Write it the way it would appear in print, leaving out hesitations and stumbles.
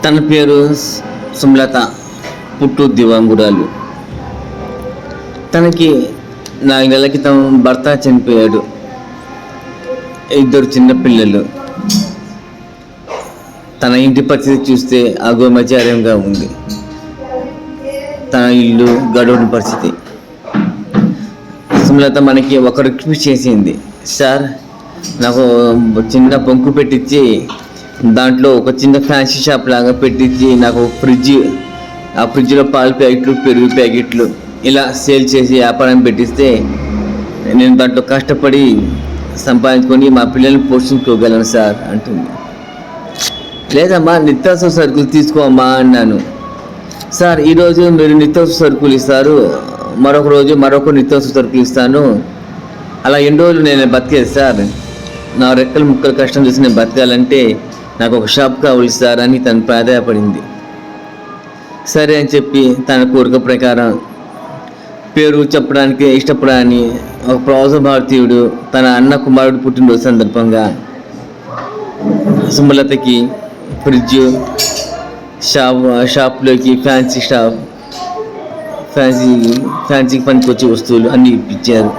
తన పేరు సుమలత, పుట్టు దివాంగురాలు. తనకి 4 నెలల క్రితం భర్త చనిపోయాడు. 2 చిన్న పిల్లలు. తన ఇంటి పరిస్థితి చూస్తే అగోమచార్యంగా ఉంది. తన ఇల్లు గడవని పరిస్థితి. సుమలత మనకి ఒక రిక్వెస్ట్ చేసింది, సార్ నాకు చిన్న బొంకు పెట్టించి దాంట్లో ఒక చిన్న ఫ్యాన్సీ షాప్ లాగా పెట్టించి నాకు ఫ్రిడ్జ్, ఆ ఫ్రిడ్జ్లో పాల ప్యాకెట్లు, పెరుగు ప్యాకెట్లు ఇలా సేల్ చేసి వ్యాపారం పెట్టిస్తే నేను దాంట్లో కష్టపడి సంపాదించుకొని మా పిల్లల్ని పోషించుకోగలను సార్ అంటుంది. లేదమ్మా, నిత్యావసర సరుకులు తీసుకోమ్మా అన్నాను. సార్ ఈరోజు మీరు నిత్యావసర సరుకులు ఇస్తారు, మరొక రోజు మరొక నిత్యావసర సరుకులు ఇస్తాను, అలా ఎన్ని రోజులు నేను బతికేది సార్, నా రెక్కలు ముక్కలు కష్టం చేసి నేను బతకాలంటే నాకు ఒక షాప్ కావాలి సార్ అని తను ప్రాధాయపడింది. సరే అని చెప్పి తన కోరిక ప్రకారం పేరు చెప్పడానికి ఇష్టపడని ఒక ప్రవాస భారతీయుడు తన అన్న కుమారుడు పుట్టినరోజు సందర్భంగా సుమలతకి ఫ్రిడ్జ్, షాప్లోకి ఫ్యాన్సీకి పనికొచ్చే వస్తువులు అన్నీ ఇప్పించారు.